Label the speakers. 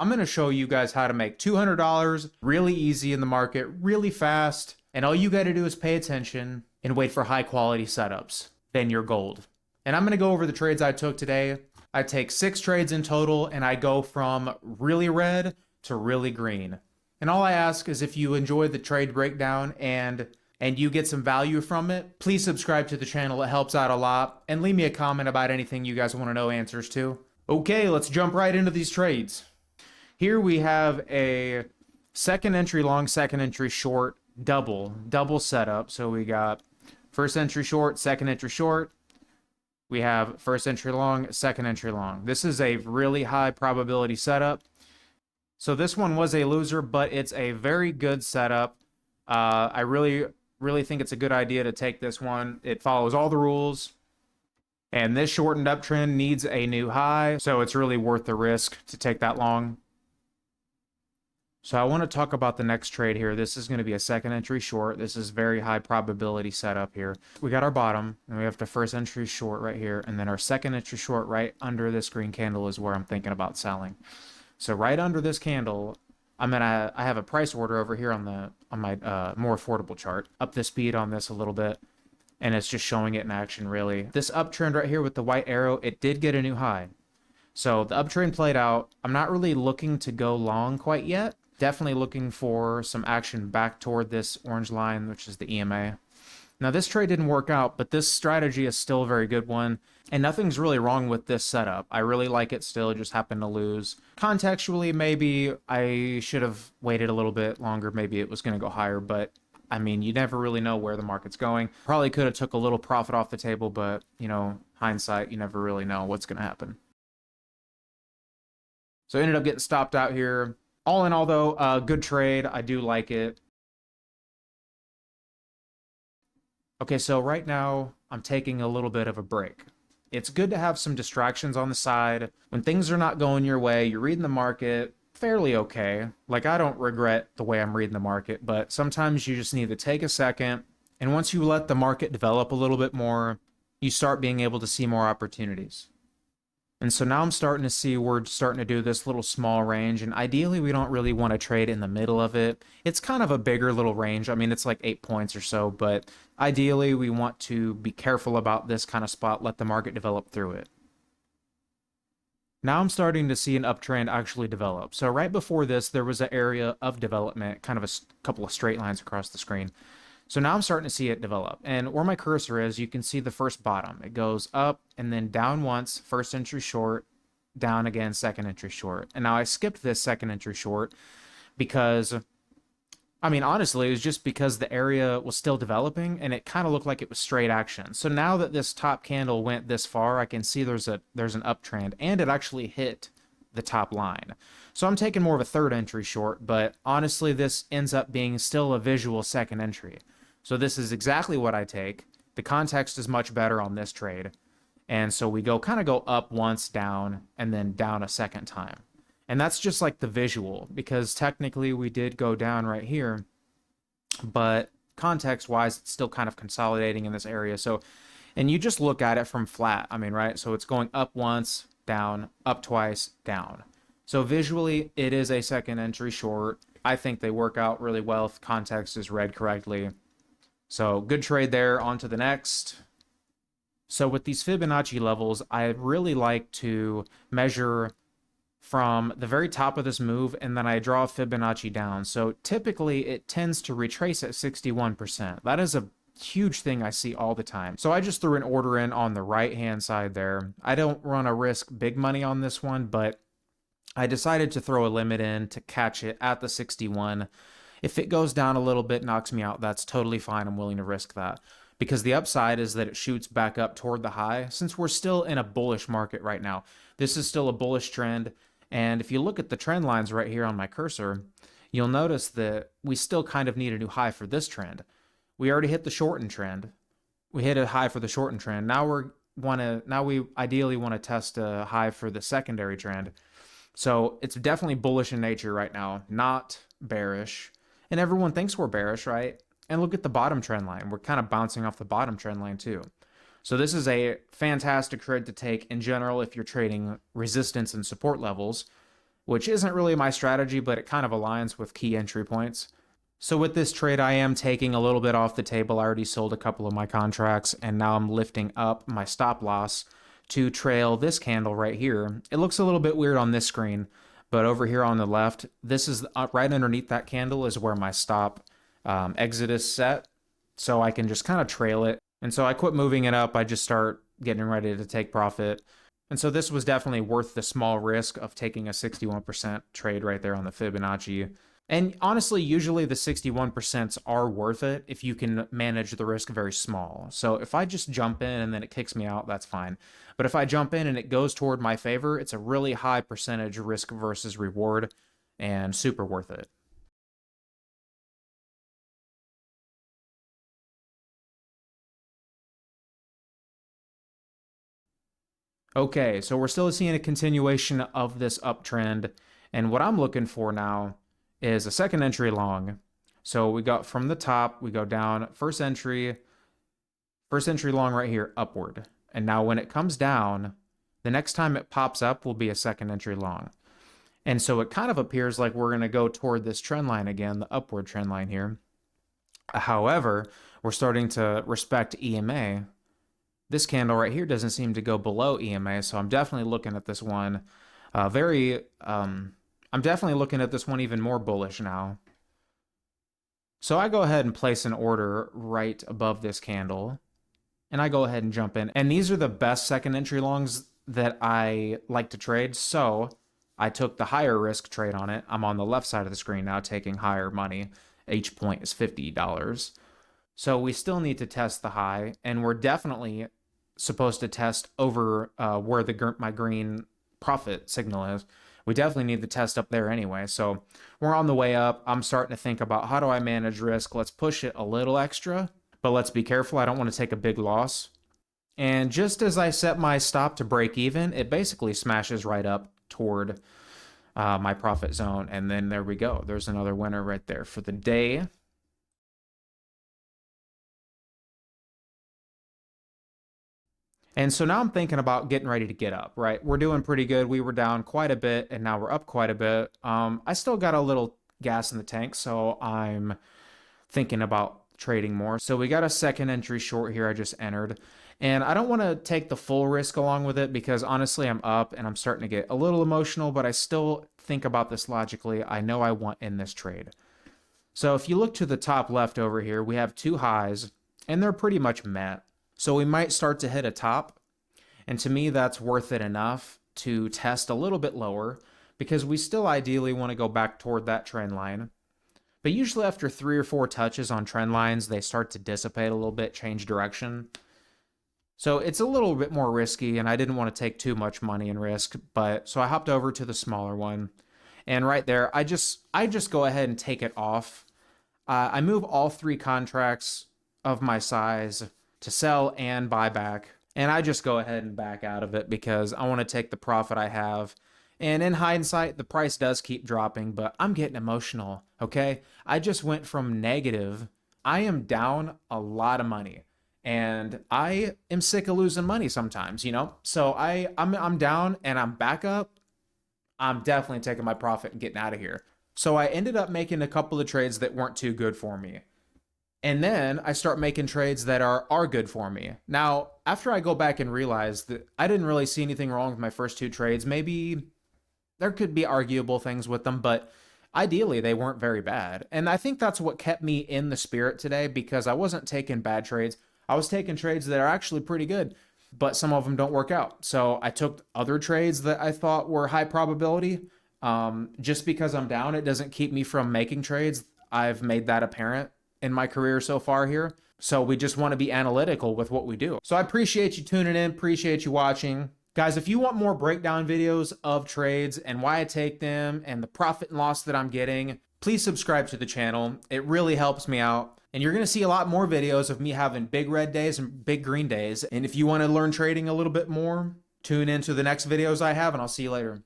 Speaker 1: I'm going to show you guys how to make $200 really easy in the market, really fast. And all you got to do is pay attention and wait for high quality setups. Then you're gold. And I'm going to go over the trades I took today. I take 6 trades in total and I go from really red to really green. And all I ask is if you enjoy the trade breakdown and you get some value from it, please subscribe to the channel. It helps out a lot. And leave me a comment about anything you guys want to know answers to. Okay, let's jump right into these trades. Here we have a second entry long, second entry short, double setup. So we got first entry short, second entry short. We have first entry long, second entry long. This is a really high probability setup. So this one was a loser, but it's a very good setup. I really think it's a good idea to take this one. It follows all the rules. And this shortened uptrend needs a new high, so it's really worth the risk to take that long. So I want to talk about the next trade here. This is going to be a second entry short. This is very high probability setup here. We got our bottom, and we have the first entry short right here, and then our second entry short right under this green candle is where I'm thinking about selling. So right under this candle, I have a price order over here on my more affordable chart. Up the speed on this a little bit, and it's just showing it in action really. This uptrend right here with the white arrow, it did get a new high. So the uptrend played out. I'm not really looking to go long quite yet. Definitely looking for some action back toward this orange line, which is the EMA. Now this trade didn't work out, but this strategy is still a very good one. And nothing's really wrong with this setup. I really like it still, just happened to lose. Contextually, maybe I should have waited a little bit longer. Maybe it was going to go higher, but I mean, you never really know where the market's going. Probably could have took a little profit off the table, but, you know, hindsight, you never really know what's going to happen. So I ended up getting stopped out here. All in all, though, good trade. I do like it. Okay, so right now, I'm taking a little bit of a break. It's good to have some distractions on the side. When things are not going your way, you're reading the market fairly okay. Like, I don't regret the way I'm reading the market, but sometimes you just need to take a second. And once you let the market develop a little bit more, you start being able to see more opportunities. And so now I'm starting to see we're starting to do this little small range, and ideally we don't really want to trade in the middle of it. It's kind of a bigger little range. I mean, it's like 8 points or so, but ideally we want to be careful about this kind of spot, let the market develop through it. Now I'm starting to see an uptrend actually develop. So right before this, there was an area of development, kind of a couple of straight lines across the screen. So now I'm starting to see it develop. And where my cursor is, you can see the first bottom. It goes up and then down once, first entry short, down again, second entry short. And now I skipped this second entry short because, I mean, honestly, it was just because the area was still developing and it kind of looked like it was straight action. So now that this top candle went this far, I can see there's an uptrend and it actually hit the top line. So I'm taking more of a third entry short, but honestly, this ends up being still a visual second entry. So this is exactly what I take. The context is much better on this trade. And so we kind of go up once, down, and then down a second time. And that's just like the visual, because technically we did go down right here, but context-wise, it's still kind of consolidating in this area. So, and you just look at it from flat, I mean, right? So it's going up once, down, up twice, down. So visually, it is a second entry short. I think they work out really well if context is read correctly. So good trade there. On to the next. So with these Fibonacci levels, I really like to measure from the very top of this move, and then I draw Fibonacci down. So typically it tends to retrace at 61%. That is a huge thing I see all the time. So I just threw an order in on the right hand side there. I don't want to risk big money on this one, but I decided to throw a limit in to catch it at the 61. If it goes down a little bit, knocks me out, that's totally fine. I'm willing to risk that. Because the upside is that it shoots back up toward the high. Since we're still in a bullish market right now, this is still a bullish trend. And if you look at the trend lines right here on my cursor, you'll notice that we still kind of need a new high for this trend. We already hit the shortened trend. We hit a high for the shortened trend. Now we ideally want to test a high for the secondary trend. So it's definitely bullish in nature right now, not bearish. And everyone thinks we're bearish, right? And look at the bottom trend line. We're kind of bouncing off the bottom trend line too. So this is a fantastic trade to take in general if you're trading resistance and support levels, which isn't really my strategy, but it kind of aligns with key entry points. So with this trade, I am taking a little bit off the table. I already sold a couple of my contracts, and now I'm lifting up my stop loss to trail this candle right here. It looks a little bit weird on this screen, but over here on the left, this is right underneath that candle is where my stop exit is set. So I can just kind of trail it. And so I quit moving it up. I just start getting ready to take profit. And so this was definitely worth the small risk of taking a 61% trade right there on the Fibonacci. And honestly, usually the 61% are worth it if you can manage the risk very small. So if I just jump in and then it kicks me out, that's fine. But if I jump in and it goes toward my favor, it's a really high percentage risk versus reward and super worth it. Okay, so we're still seeing a continuation of this uptrend. And what I'm looking for now is a second entry long. So we got from the top, we go down, first entry long right here, upward. And now when it comes down, the next time it pops up will be a second entry long. And so it kind of appears like we're going to go toward this trend line again, the upward trend line here. However, we're starting to respect EMA. This candle right here doesn't seem to go below EMA, so I'm definitely looking at this one I'm definitely looking at this one even more bullish now. So I go ahead and place an order right above this candle, and I go ahead and jump in. And these are the best second entry longs that I like to trade, so I took the higher risk trade on it. I'm on the left side of the screen now taking higher money. Each point is $50. So we still need to test the high, and we're definitely supposed to test over where my green profit signal is. We definitely need to test up there anyway. So we're on the way up. I'm starting to think about how do I manage risk. Let's push it a little extra, but let's be careful. I don't want to take a big loss. And just as I set my stop to break even, it basically smashes right up toward my profit zone. And then there we go. There's another winner right there for the day. And so now I'm thinking about getting ready to get up, right? We're doing pretty good. We were down quite a bit, and now we're up quite a bit. I still got a little gas in the tank, so I'm thinking about trading more. So we got a second entry short here I just entered. And I don't want to take the full risk along with it because honestly, I'm up and I'm starting to get a little emotional, but I still think about this logically. I know I want in this trade. So if you look to the top left over here, we have two highs, and they're pretty much met. So we might start to hit a top, and to me that's worth it enough to test a little bit lower because we still ideally want to go back toward that trend line. But usually after 3 or 4 touches on trend lines, they start to dissipate a little bit, change direction. So it's a little bit more risky, and I didn't want to take too much money and risk, but so I hopped over to the smaller one. And right there, I just go ahead and take it off. I move all 3 contracts of my size to sell and buy back. And I just go ahead and back out of it because I want to take the profit I have. And in hindsight, the price does keep dropping, but I'm getting emotional, okay? I just went from negative. I am down a lot of money. And I am sick of losing money sometimes, you know? So I'm down and I'm back up. I'm definitely taking my profit and getting out of here. So I ended up making a couple of trades that weren't too good for me. And then I start making trades that are good for me. Now, after I go back and realize that I didn't really see anything wrong with my first 2 trades, maybe there could be arguable things with them, but ideally they weren't very bad. And I think that's what kept me in the spirit today because I wasn't taking bad trades. I was taking trades that are actually pretty good, but some of them don't work out. So I took other trades that I thought were high probability. Just because I'm down, it doesn't keep me from making trades. I've made that apparent in my career so far here. So we just want to be analytical with what we do. So I appreciate you tuning in, appreciate you watching. Guys, if you want more breakdown videos of trades and why I take them and the profit and loss that I'm getting, please subscribe to the channel. It really helps me out. And you're going to see a lot more videos of me having big red days and big green days. And if you want to learn trading a little bit more, tune into the next videos I have, and I'll see you later.